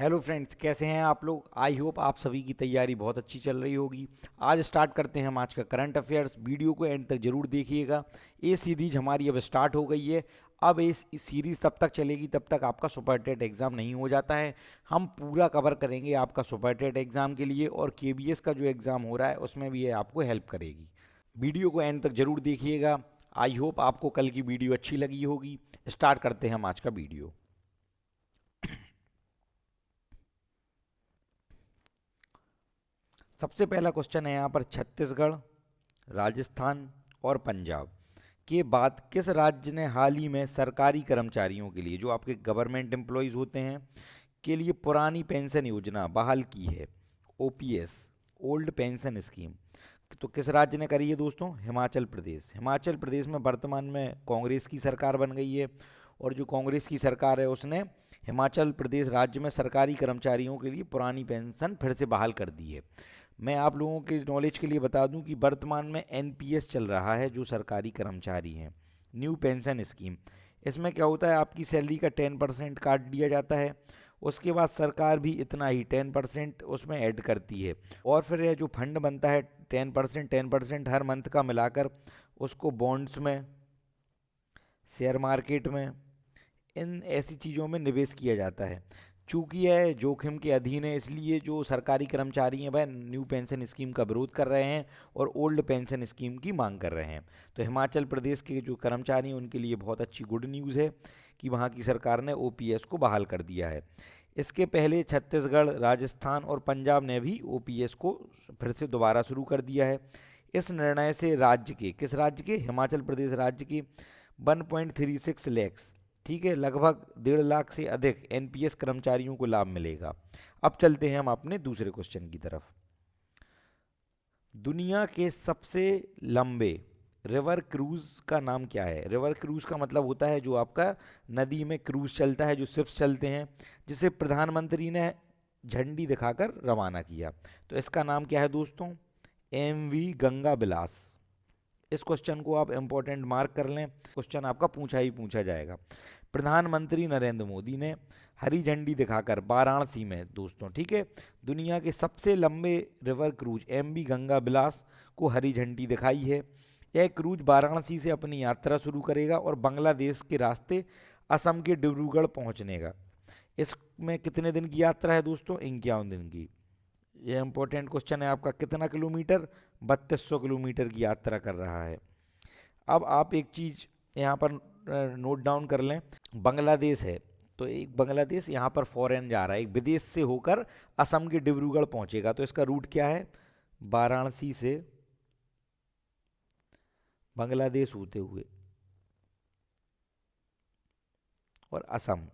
Hello friends, कैसे हैं आप लोग। आई होप आप सभी की तैयारी बहुत अच्छी चल रही होगी। आज स्टार्ट करते हैं हम आज का करंट अफेयर्स। वीडियो को एंड तक जरूर देखिएगा। ये सीरीज हमारी अब स्टार्ट हो गई है। अब इस सीरीज तब तक चलेगी तब तक आपका सुपर टेट एग्ज़ाम नहीं हो जाता है। हम पूरा कवर करेंगे आपका सुपर टेट एग्ज़ाम के लिए, और केबीएस का जो एग्ज़ाम हो रहा है उसमें भी ये आपको हेल्प करेगी। वीडियो को एंड तक जरूर देखिएगा। आई होप आपको कल की वीडियो अच्छी लगी होगी। स्टार्ट करते हैं हम आज का वीडियो। सबसे पहला क्वेश्चन है यहाँ पर, छत्तीसगढ़, राजस्थान और पंजाब के बाद किस राज्य ने हाल ही में सरकारी कर्मचारियों के लिए, जो आपके गवर्नमेंट एम्प्लॉयज़ होते हैं, के लिए पुरानी पेंशन योजना बहाल की है। OPS, old pension scheme. तो किस राज्य ने करी है दोस्तों? हिमाचल प्रदेश। हिमाचल प्रदेश में वर्तमान में कांग्रेस की सरकार बन गई है, और जो कांग्रेस की सरकार है उसने हिमाचल प्रदेश राज्य में सरकारी कर्मचारियों के लिए पुरानी पेंशन फिर से बहाल कर दी है। मैं आप लोगों के नॉलेज के लिए बता दूं कि वर्तमान में एनपीएस चल रहा है जो सरकारी कर्मचारी हैं, न्यू पेंशन स्कीम। इसमें क्या होता है, आपकी सैलरी का 10% काट दिया जाता है। उसके बाद सरकार भी इतना ही 10% उसमें ऐड करती है, और फिर यह जो फंड बनता है 10% हर मंथ का मिलाकर, उसको बॉन्ड्स में, शेयर मार्केट में, इन ऐसी चीज़ों में निवेश किया जाता है। चूंकि यह जोखिम के अधीन है, इसलिए जो सरकारी कर्मचारी हैं वह न्यू पेंशन स्कीम का विरोध कर रहे हैं और ओल्ड पेंशन स्कीम की मांग कर रहे हैं। तो हिमाचल प्रदेश के जो कर्मचारी हैं उनके लिए बहुत अच्छी गुड न्यूज़ है कि वहाँ की सरकार ने ओपीएस को बहाल कर दिया है। इसके पहले छत्तीसगढ़, राजस्थान और पंजाब ने भी ओपीएस को फिर से दोबारा शुरू कर दिया है। इस निर्णय से राज्य के, किस राज्य के? हिमाचल प्रदेश राज्य के 1.36 लैक्स, ठीक है, लगभग 1.5 लाख से अधिक एनपीएस कर्मचारियों को लाभ मिलेगा। अब चलते हैं हम अपने दूसरे क्वेश्चन की तरफ। दुनिया के सबसे लंबे रिवर क्रूज का नाम क्या है? रिवर क्रूज का मतलब होता है जो आपका नदी में क्रूज चलता है, जो शिप्स चलते हैं, जिसे प्रधानमंत्री ने झंडी दिखाकर रवाना किया। तो इसका नाम क्या है दोस्तों? एमवी गंगा बिलास। इस क्वेश्चन को आप इंपॉर्टेंट मार्क कर लें, क्वेश्चन आपका पूछा ही पूछा जाएगा। प्रधानमंत्री नरेंद्र मोदी ने हरी झंडी दिखाकर वाराणसी में दोस्तों, ठीक है, दुनिया के सबसे लंबे river cruise MV Ganga Vilas को हरी झंडी दिखाई है। यह क्रूज वाराणसी से अपनी यात्रा शुरू करेगा और बांग्लादेश के रास्ते असम के डिब्रूगढ़ पहुंचने का। इसमें कितने दिन की यात्रा है दोस्तों? 51 दिन की। यह इंपॉर्टेंट क्वेश्चन है आपका। कितना किलोमीटर? 3200 किलोमीटर की यात्रा कर रहा है। अब आप एक चीज़ यहाँ पर नोट डाउन कर लें। बांग्लादेश है, तो एक बांग्लादेश यहाँ पर फॉरेन जा रहा है, एक विदेश से होकर असम के डिब्रूगढ़ पहुँचेगा। तो इसका रूट क्या है? वाराणसी से बांग्लादेश होते हुए और असम।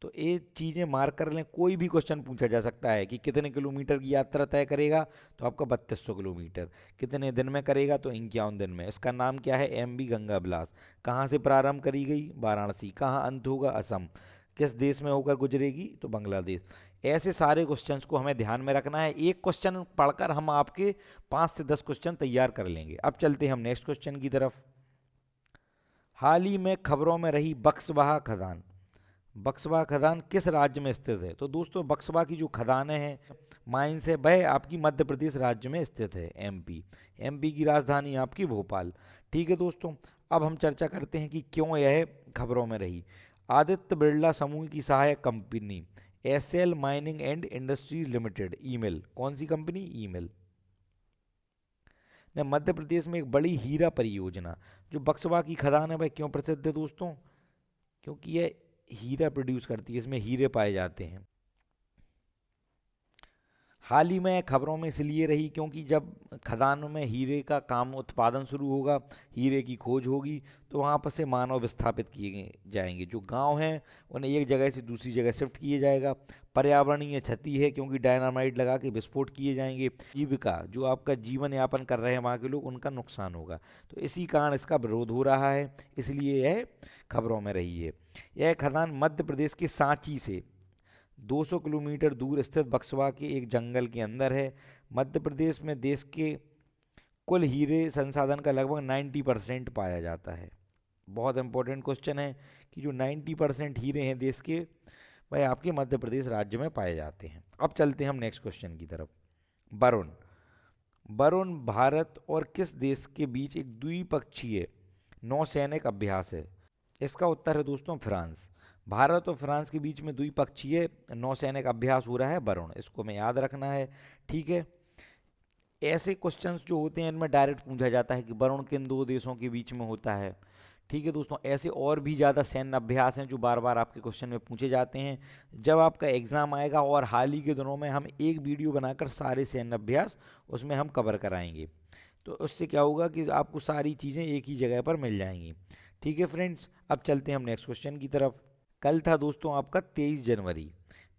तो ये चीज़ें मार्क कर लें। कोई भी क्वेश्चन पूछा जा सकता है कि कितने किलोमीटर की यात्रा तय करेगा, तो आपका 3200 किलोमीटर। कितने दिन में करेगा? तो 51 दिन में। इसका नाम क्या है? एमवी गंगा बिलास। कहाँ से प्रारंभ करी गई? वाराणसी। कहाँ अंत होगा? असम। किस देश में होकर गुजरेगी? तो बांग्लादेश। ऐसे सारे क्वेश्चंस को हमें ध्यान में रखना है। एक क्वेश्चन पढ़कर हम आपके 5 से 10 क्वेश्चन तैयार कर लेंगे। अब चलते हैं हम नेक्स्ट क्वेश्चन की तरफ। हाल ही में खबरों में रही बक्सवाहा खदान। बक्सवा खदान किस राज्य में स्थित है? तो दोस्तों बक्सवा की जो खदानें हैं, माइंस है, वह आपकी मध्य प्रदेश राज्य में स्थित है, एमपी। एमपी की राजधानी आपकी भोपाल। ठीक है दोस्तों, अब हम चर्चा करते हैं कि क्यों यह खबरों में रही। आदित्य बिरला समूह की सहायक company SL mining and industries limited, email, कौन सी कंपनी? ईमेल, ने मध्य प्रदेश में एक बड़ी हीरा परियोजना, जो बक्सवा की खदान है, वह क्यों प्रसिद्ध है दोस्तों? क्योंकि यह हीरा प्रोड्यूस करती है, इसमें हीरे पाए जाते हैं। हाल ही में खबरों में इसलिए रही क्योंकि जब खदानों में हीरे का काम उत्पादन शुरू होगा, हीरे की खोज होगी, तो वहाँ पर से मानव विस्थापित किए जाएंगे। जो गांव हैं उन्हें एक जगह से दूसरी जगह शिफ्ट किए जाएगा। पर्यावरणीय क्षति है क्योंकि डायनामाइट लगा के विस्फोट किए जाएंगे। जीविका, जो आपका जीवन यापन कर रहे हैं वहाँ के लोग, उनका नुकसान होगा। तो इसी कारण इसका विरोध हो रहा है, इसलिए यह खबरों में रही है। यह खदान मध्य प्रदेश के सांची से 200 किलोमीटर दूर स्थित बक्सवा के एक जंगल के अंदर है। मध्य प्रदेश में देश के कुल हीरे संसाधन का लगभग 90% पाया जाता है। बहुत इंपॉर्टेंट क्वेश्चन है कि जो 90% हीरे हैं देश के, वह आपके मध्य प्रदेश राज्य में पाए जाते हैं। अब चलते हैं हम नेक्स्ट क्वेश्चन की तरफ। वरुण। वरुण भारत और किस देश के बीच एक द्विपक्षीय नौसैनिक अभ्यास है? इसका उत्तर है दोस्तों फ्रांस। भारत और फ्रांस के बीच में द्विपक्षीय नौसैनिक अभ्यास हो रहा है वरुण, इसको हमें याद रखना है। ठीक है, ऐसे क्वेश्चंस जो होते हैं इनमें डायरेक्ट पूछा जाता है कि वरुण किन दो देशों के बीच में होता है। ठीक है दोस्तों, ऐसे और भी ज़्यादा सैन्य अभ्यास हैं जो बार बार आपके क्वेश्चन में पूछे जाते हैं। जब आपका एग्ज़ाम आएगा और हाल ही के दिनों में हम एक वीडियो बनाकर सारे सैन्य अभ्यास उसमें हम कवर कराएंगे, तो उससे क्या होगा कि आपको सारी चीज़ें एक ही जगह पर मिल जाएंगी। ठीक है फ्रेंड्स, अब चलते हैं हम नेक्स्ट क्वेश्चन की तरफ। कल था दोस्तों आपका 23 जनवरी।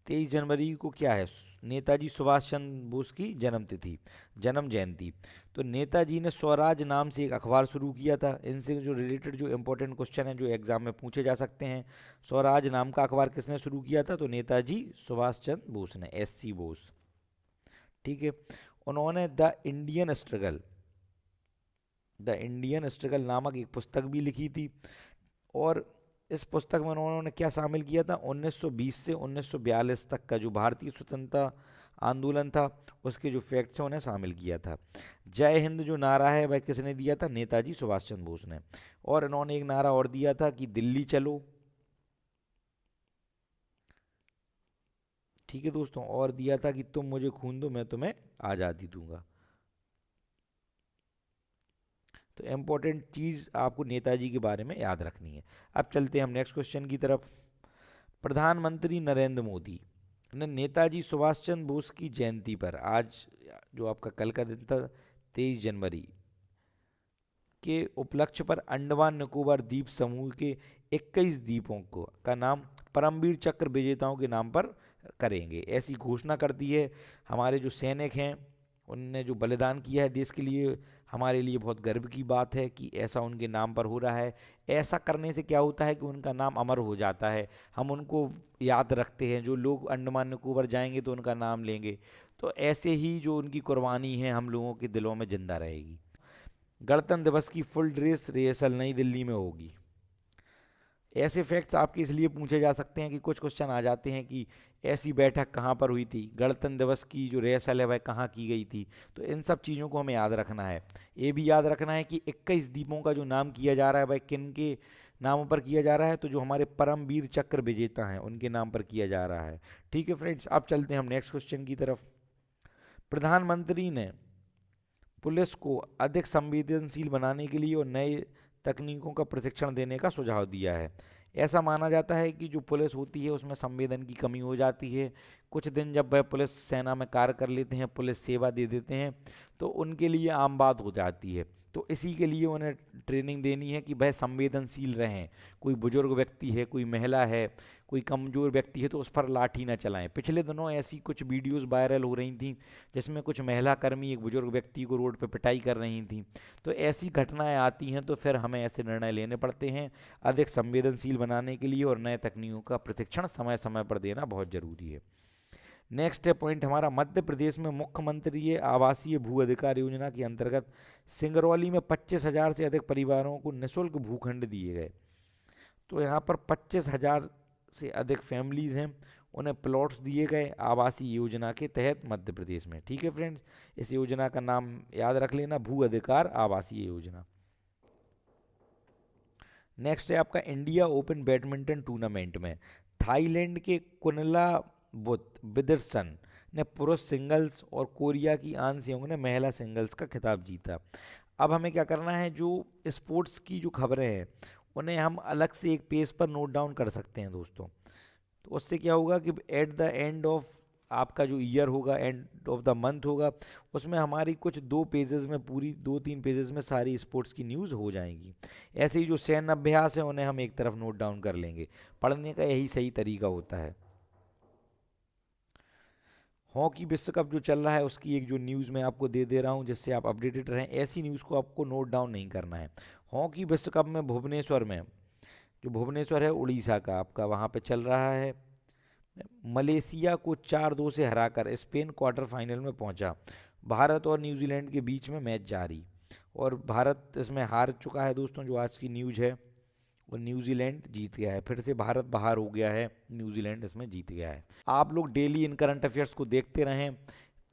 23 जनवरी को क्या है? नेताजी सुभाष चंद्र बोस की जन्म जयंती। तो नेताजी ने स्वराज नाम से एक अखबार शुरू किया था। इनसे जो रिलेटेड जो इंपॉर्टेंट क्वेश्चन है जो एग्जाम में पूछे जा सकते हैं, स्वराज नाम का अखबार किसने शुरू किया था? तो नेताजी सुभाष चंद्र बोस ने, SC बोस। ठीक है, उन्होंने द इंडियन स्ट्रगल नामक एक पुस्तक भी लिखी थी। और इस पुस्तक में उन्होंने क्या शामिल किया था? 1920 से 1942 तक का जो भारतीय स्वतंत्रता आंदोलन था उसके जो फैक्ट्स हैं उन्हें शामिल किया था। जय हिंद जो नारा है वह किसने दिया था? नेताजी सुभाष चंद्र बोस ने। और इन्होंने एक नारा और दिया था कि दिल्ली चलो। ठीक है दोस्तों, और दिया था कि तुम मुझे खून दो मैं तुम्हें आज़ादी दूंगा। तो इम्पोर्टेंट चीज़ आपको नेताजी के बारे में याद रखनी है। अब चलते हैं हम नेक्स्ट क्वेश्चन की तरफ। प्रधानमंत्री नरेंद्र मोदी ने नेताजी सुभाष चंद्र बोस की जयंती पर, आज जो आपका कल का दिन था 23 जनवरी के उपलक्ष्य पर, अंडमान निकोबार द्वीप समूह के 21 द्वीपों को का नाम परमवीर चक्र विजेताओं के नाम पर करेंगे, ऐसी घोषणा कर दी है। हमारे जो सैनिक हैं उनने जो बलिदान किया है देश के लिए, हमारे लिए बहुत गर्व की बात है कि ऐसा उनके नाम पर हो रहा है। ऐसा करने से क्या होता है कि उनका नाम अमर हो जाता है, हम उनको याद रखते हैं। जो लोग अंडमान निकोबार जाएंगे तो उनका नाम लेंगे, तो ऐसे ही जो उनकी कुर्बानी है हम लोगों के दिलों में जिंदा रहेगी। गणतंत्र दिवस की फुल ड्रेस रिहर्सल नई दिल्ली में होगी। ऐसे फैक्ट्स आपके इसलिए पूछे जा सकते हैं कि कुछ क्वेश्चन आ जाते हैं कि ऐसी बैठक कहाँ पर हुई थी, गणतंत्र दिवस की जो रिहर्सल है वह कहाँ की गई थी। तो इन सब चीज़ों को हमें याद रखना है। ये भी याद रखना है कि 21 द्वीपों का जो नाम किया जा रहा है वह किन के नामों पर किया जा रहा है? तो जो हमारे परमवीर चक्र विजेता हैं उनके नाम पर किया जा रहा है। ठीक है फ्रेंड्स, अब चलते हैं हम नेक्स्ट क्वेश्चन की तरफ। प्रधानमंत्री ने पुलिस को अधिक संवेदनशील बनाने के लिए और नए तकनीकों का प्रशिक्षण देने का सुझाव दिया है। ऐसा माना जाता है कि जो पुलिस होती है उसमें संवेदन की कमी हो जाती है। कुछ दिन जब वह पुलिस सेना में कार्य कर लेते हैं, पुलिस सेवा दे देते हैं, तो उनके लिए आम बात हो जाती है। तो इसी के लिए उन्हें ट्रेनिंग देनी है कि वह संवेदनशील रहें। कोई बुजुर्ग व्यक्ति है, कोई महिला है, कोई कमज़ोर व्यक्ति है तो उस पर लाठी ना चलाएं। पिछले दिनों ऐसी कुछ वीडियोस वायरल हो रही थी जिसमें कुछ महिला कर्मी एक बुजुर्ग व्यक्ति को रोड पर पिटाई कर रही थी। तो ऐसी घटनाएं आती हैं तो फिर हमें ऐसे निर्णय लेने पड़ते हैं अधिक संवेदनशील बनाने के लिए, और नए तकनीकों का प्रशिक्षण समय समय पर देना बहुत ज़रूरी है। नेक्स्ट है पॉइंट हमारा, मध्य प्रदेश में मुख्यमंत्री आवासीय भू अधिकार योजना के अंतर्गत सिंगरौली में 25,000 से अधिक परिवारों को निःशुल्क भूखंड दिए गए। तो यहाँ पर 25,000 से अधिक फैमिलीज हैं, उन्हें प्लॉट्स दिए गए आवासीय योजना के तहत मध्य प्रदेश में। ठीक है फ्रेंड्स, इस योजना का नाम याद रख लेना, भू अधिकार आवासीय योजना। नेक्स्ट है आपका इंडिया ओपन बैडमिंटन टूर्नामेंट में थाईलैंड के कुनला विदर्सन ने पुरुष सिंगल्स और कोरिया की आन सेयोंग ने महिला सिंगल्स का खिताब जीता। अब हमें क्या करना है, जो स्पोर्ट्स की जो खबरें हैं उन्हें हम अलग से एक पेज पर नोट डाउन कर सकते हैं दोस्तों। तो उससे क्या होगा कि एट द एंड ऑफ आपका जो ईयर होगा, एंड ऑफ द मंथ होगा, उसमें हमारी कुछ 2 पेजेस में, पूरी 2-3 पेजेस में सारी स्पोर्ट्स की न्यूज़ हो जाएंगी। ऐसे ही जो सैन्य अभ्यास है उन्हें हम एक तरफ नोट डाउन कर लेंगे। पढ़ने का यही सही तरीका होता है। हॉकी विश्व कप जो चल रहा है उसकी एक जो न्यूज़ मैं आपको दे दे रहा हूँ जिससे आप अपडेटेड रहें। ऐसी न्यूज़ को आपको नोट डाउन नहीं करना है। हॉकी विश्व कप में भुवनेश्वर में, जो भुवनेश्वर है उड़ीसा का आपका, वहाँ पे चल रहा है। मलेशिया को 4-2 से हराकर स्पेन क्वार्टर फाइनल में पहुंचा। भारत और न्यूजीलैंड के बीच में मैच जारी, और भारत इसमें हार चुका है दोस्तों, जो आज की न्यूज़ है और न्यूजीलैंड जीत गया है। फिर से भारत बाहर हो गया है, न्यूजीलैंड इसमें जीत गया है। आप लोग डेली इन करंट अफेयर्स को देखते रहें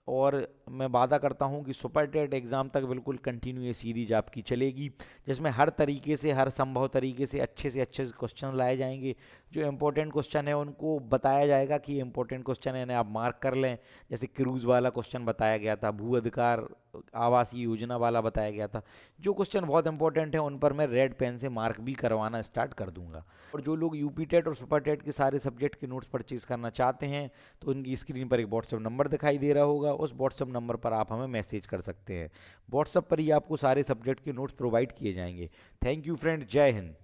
और मैं वादा करता हूं कि सुपर टेट एग्ज़ाम तक बिल्कुल कंटिन्यू ये सीरीज आपकी चलेगी, जिसमें हर तरीके से, हर संभव तरीके से अच्छे क्वेश्चन लाए जाएंगे। जो इम्पोर्टेंट क्वेश्चन है उनको बताया जाएगा कि ये इंपॉर्टेंट क्वेश्चन है, इन्हें आप मार्क कर लें। जैसे क्रूज़ वाला क्वेश्चन बताया गया था, भू अधिकार आवासीय योजना वाला बताया गया था। जो क्वेश्चन बहुत इंपॉर्टेंट है उन पर मैं रेड पेन से मार्क भी करवाना स्टार्ट कर दूंगा। और जो लोग यूपी टेट और सुपर टेट के सारे सब्जेक्ट के नोट्स परचेज करना चाहते हैं तो उनकी स्क्रीन पर एक व्हाट्सअप नंबर दिखाई दे रहा होगा, उस व्हाट्सअप नंबर पर आप हमें मैसेज कर सकते हैं। व्हाट्सअप पर ही आपको सारे सब्जेक्ट के नोट्स प्रोवाइड किए जाएंगे। थैंक यू फ्रेंड, जय हिंद।